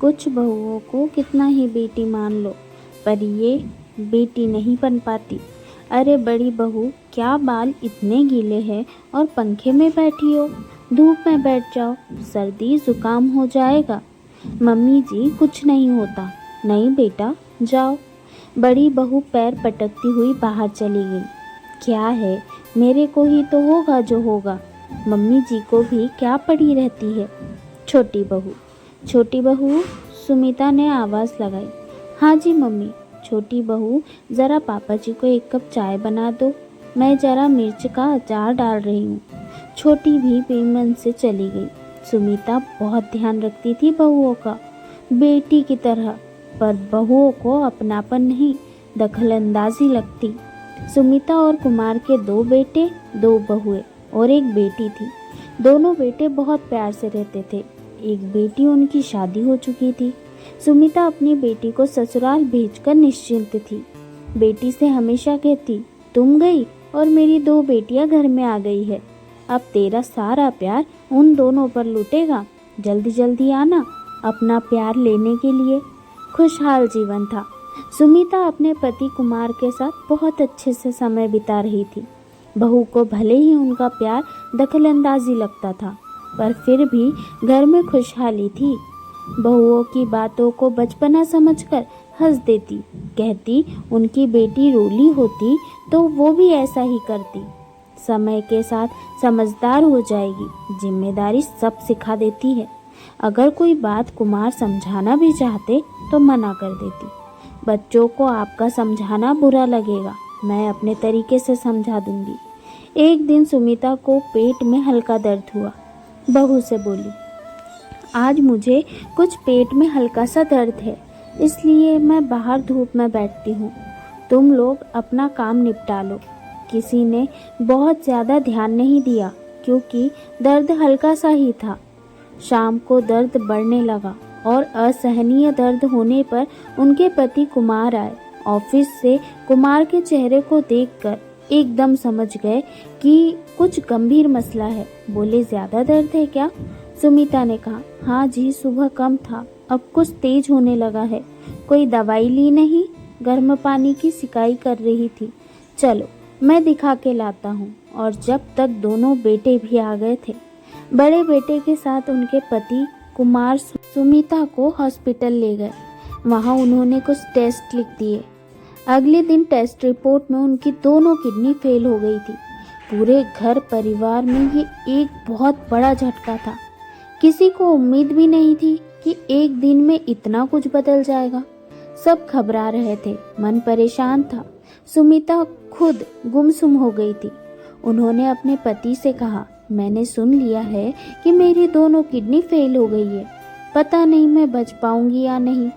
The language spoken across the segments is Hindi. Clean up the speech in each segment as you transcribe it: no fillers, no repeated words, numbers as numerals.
कुछ बहुओं को कितना ही बेटी मान लो, पर ये बेटी नहीं बन पाती। अरे बड़ी बहू, क्या बाल इतने गीले हैं और पंखे में बैठी हो? धूप में बैठ जाओ, सर्दी जुकाम हो जाएगा। मम्मी जी, कुछ नहीं होता। नहीं बेटा, जाओ। बड़ी बहू पैर पटकती हुई बाहर चली गई। क्या है, मेरे को ही तो होगा जो होगा, मम्मी जी को भी क्या पड़ी रहती है। छोटी बहू, सुमिता ने आवाज़ लगाई। हाँ जी मम्मी। छोटी बहू, ज़रा पापा जी को एक कप चाय बना दो, मैं ज़रा मिर्च का अचार डाल रही हूँ। छोटी भी बेमन से चली गई। सुमिता बहुत ध्यान रखती थी बहुओं का, बेटी की तरह, पर बहुओं को अपनापन नहीं, दखलंदाजी लगती। सुमिता और कुमार के 2 बेटे, 2 बहुएं और एक बेटी थी। दोनों बेटे बहुत प्यार से रहते थे। एक बेटी उनकी शादी हो चुकी थी। सुमिता अपनी बेटी को ससुराल भेजकर निश्चिंत थी। बेटी से हमेशा कहती, तुम गई और मेरी 2 बेटियां घर में आ गई है। अब तेरा सारा प्यार उन दोनों पर लुटेगा। जल्दी जल्दी आना अपना प्यार लेने के लिए। खुशहाल जीवन था। सुमिता अपने पति कुमार के साथ बहुत अच्छे से समय बिता रही थी। बहू को भले ही उनका प्यार दखलंदाजी लगता था, पर फिर भी घर में खुशहाली थी। बहुओं की बातों को बचपना समझकर हंस देती, कहती उनकी बेटी रोली होती तो वो भी ऐसा ही करती। समय के साथ समझदार हो जाएगी, जिम्मेदारी सब सिखा देती है। अगर कोई बात कुमार समझाना भी चाहते तो मना कर देती। बच्चों को आपका समझाना बुरा लगेगा, मैं अपने तरीके से समझा दूंगी। एक दिन सुमिता को पेट में हल्का दर्द हुआ। बहू से बोली, आज मुझे कुछ पेट में हल्का सा दर्द है, इसलिए मैं बाहर धूप में बैठती हूँ। तुम लोग अपना काम निपटा लो। किसी ने बहुत ज़्यादा ध्यान नहीं दिया, क्योंकि दर्द हल्का सा ही था। शाम को दर्द बढ़ने लगा और असहनीय दर्द होने पर उनके पति कुमार आए। ऑफिस से कुमार के चेहरे को देखकर एकदम समझ गए कि कुछ गंभीर मसला है। बोले, ज़्यादा दर्द है क्या? सुमिता ने कहा, हाँ जी, सुबह कम था, अब कुछ तेज होने लगा है। कोई दवाई ली नहीं? गर्म पानी की सिकाई कर रही थी। चलो मैं दिखा के लाता हूँ। और जब तक दोनों बेटे भी आ गए थे। बड़े बेटे के साथ उनके पति कुमार सुमिता को हॉस्पिटल ले गए। वहाँ उन्होंने कुछ टेस्ट लिख दिए। अगले दिन टेस्ट रिपोर्ट में उनकी दोनों किडनी फेल हो गई थी। पूरे घर परिवार में ये एक बहुत बड़ा झटका था। किसी को उम्मीद भी नहीं थी कि एक दिन में इतना कुछ बदल जाएगा। सब घबरा रहे थे, मन परेशान था। सुमिता खुद गुमसुम हो गई थी। उन्होंने अपने पति से कहा, मैंने सुन लिया है कि मेरी दोनों किडनी फेल हो गई है, पता नहीं मैं बच पाऊंगी या नहीं।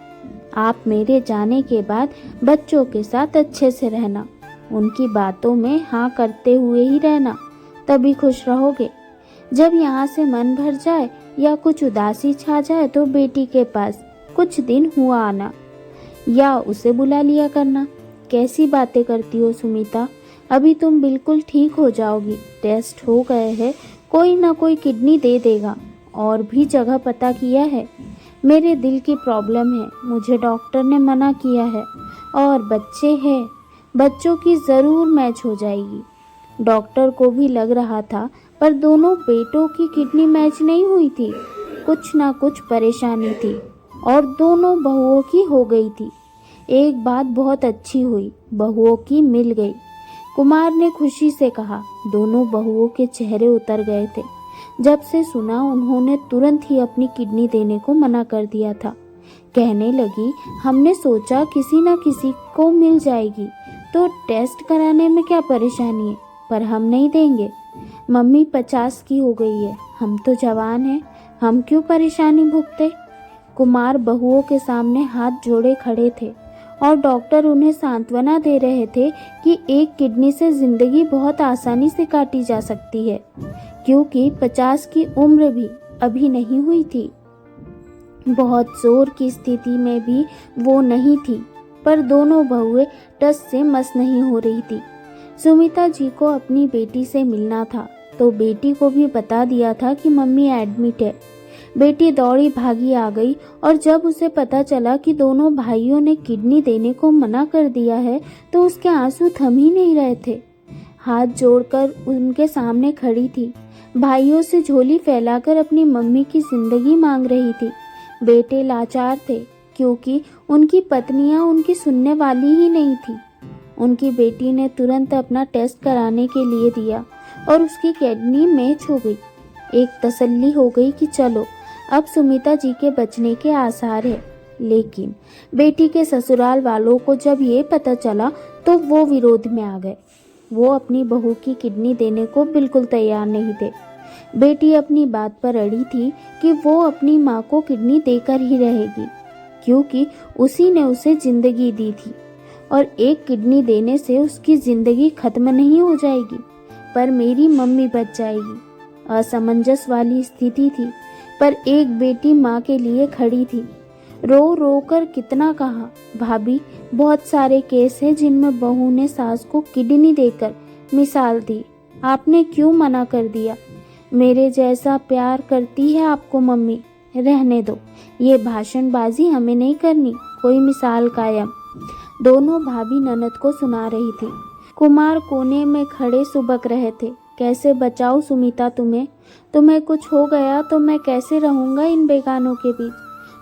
आप मेरे जाने के बाद बच्चों के साथ अच्छे से रहना, उनकी बातों में हाँ करते हुए ही रहना, तभी खुश रहोगे। जब यहाँ से मन भर जाए या कुछ उदासी छा जाए तो बेटी के पास कुछ दिन हुआ आना या उसे बुला लिया करना। कैसी बातें करती हो सुमिता, अभी तुम बिल्कुल ठीक हो जाओगी। टेस्ट हो गए हैं, कोई ना कोई किडनी दे देगा। और भी जगह पता किया है। मेरे दिल की प्रॉब्लम है, मुझे डॉक्टर ने मना किया है। और बच्चे हैं, बच्चों की ज़रूर मैच हो जाएगी। डॉक्टर को भी लग रहा था, पर दोनों बेटों की किडनी मैच नहीं हुई थी। कुछ ना कुछ परेशानी थी और दोनों बहुओं की हो गई थी। एक बात बहुत अच्छी हुई, बहुओं की मिल गई। कुमार ने खुशी से कहा। दोनों बहुओं के चेहरे उतर गए थे। जब से सुना, उन्होंने तुरंत ही अपनी किडनी देने को मना कर दिया था। कहने लगी, हमने सोचा किसी न किसी को मिल जाएगी तो टेस्ट कराने में क्या परेशानी है, पर हम नहीं देंगे। मम्मी 50 की हो गई है, हम तो जवान हैं, हम क्यों परेशानी भुगते। कुमार बहुओं के सामने हाथ जोड़े खड़े थे और डॉक्टर उन्हें सांत्वना दे रहे थे कि एक किडनी से जिंदगी बहुत आसानी से काटी जा सकती है, क्योंकि 50 की उम्र भी अभी नहीं हुई थी। बहुत जोर की स्थिति में भी वो नहीं थी, पर दोनों बहुएं टस से मस नहीं हो रही थी। सुमिता जी को अपनी बेटी से मिलना था, तो बेटी को भी बता दिया था कि मम्मी एडमिट है। बेटी दौड़ी भागी आ गई और जब उसे पता चला कि दोनों भाइयों ने किडनी देने को मना कर दिया है तो उसके आंसू थम ही नहीं रहे थे। हाथ जोड़कर उनके सामने खड़ी थी, भाइयों से झोली फैलाकर अपनी मम्मी की जिंदगी मांग रही थी। बेटे लाचार थे क्योंकि उनकी पत्नियां उनकी सुनने वाली ही नहीं थी। उनकी बेटी ने तुरंत अपना टेस्ट कराने के लिए दिया और उसकी किडनी मैच हो गई। एक तसल्ली हो गई कि चलो अब सुमिता जी के बचने के आसार है। लेकिन बेटी के ससुराल वालों को जब ये पता चला तो वो विरोध में आ गए। वो अपनी बहू की किडनी देने को बिल्कुल तैयार नहीं थे। बेटी अपनी बात पर अड़ी थी कि वो अपनी माँ को किडनी देकर ही रहेगी क्योंकि उसी ने उसे जिंदगी दी थी और एक किडनी देने से उसकी जिंदगी खत्म नहीं हो जाएगी पर मेरी मम्मी बच जाएगी। असमंजस वाली स्थिति थी पर एक बेटी माँ के लिए खड़ी थी। रो रो कर कितना कहा, भाभी बहुत सारे केस हैं जिनमें बहू ने सास को किडनी देकर मिसाल दी, आपने क्यों मना कर दिया? मेरे जैसा प्यार करती है आपको मम्मी, रहने दो, ये भाषणबाजी हमें नहीं करनी, कोई मिसाल कायम। दोनों भाभी ननद को सुना रही थी। कुमार कोने में खड़े सुबक रहे थे, कैसे बचाऊं सुमिता तुम्हें कुछ हो गया तो मैं कैसे रहूंगा इन बेगानों के बीच?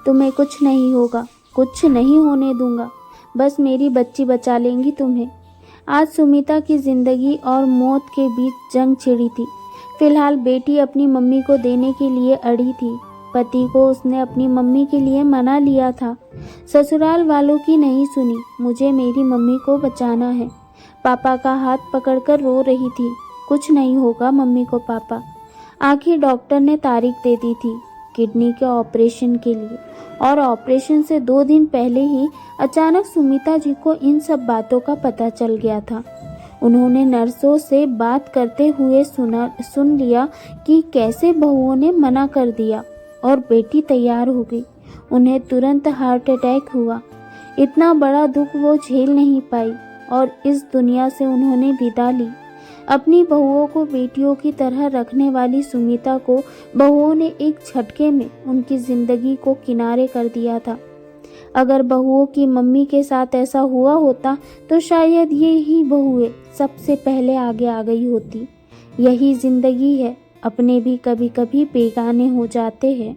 तुम्हें कुछ नहीं होगा, कुछ नहीं होने दूंगा, बस मेरी बच्ची बचा लेंगी तुम्हें। आज सुमिता की जिंदगी और मौत के बीच जंग छिड़ी थी। फिलहाल बेटी अपनी मम्मी को देने के लिए अड़ी थी। पति को उसने अपनी मम्मी के लिए मना लिया था। ससुराल वालों की नहीं सुनी, मुझे मेरी मम्मी को बचाना है। पापा का हाथ पकड़कर रो रही थी, कुछ नहीं होगा मम्मी को पापा। आखिर डॉक्टर ने तारीख दे दी थी किडनी के ऑपरेशन के लिए और ऑपरेशन से 2 दिन पहले ही अचानक सुमिता जी को इन सब बातों का पता चल गया था। उन्होंने नर्सों से बात करते हुए सुन लिया कि कैसे बहुओं ने मना कर दिया और बेटी तैयार हो गई। उन्हें तुरंत हार्ट अटैक हुआ। इतना बड़ा दुख वो झेल नहीं पाई और इस दुनिया से उन्होंने विदा ली। अपनी बहुओं को बेटियों की तरह रखने वाली सुमिता को बहुओं ने एक झटके में उनकी जिंदगी को किनारे कर दिया था। अगर बहुओं की मम्मी के साथ ऐसा हुआ होता तो शायद ये ही बहुएं सबसे पहले आगे आ गई होती। यही जिंदगी है, अपने भी कभी कभी बेगाने हो जाते हैं।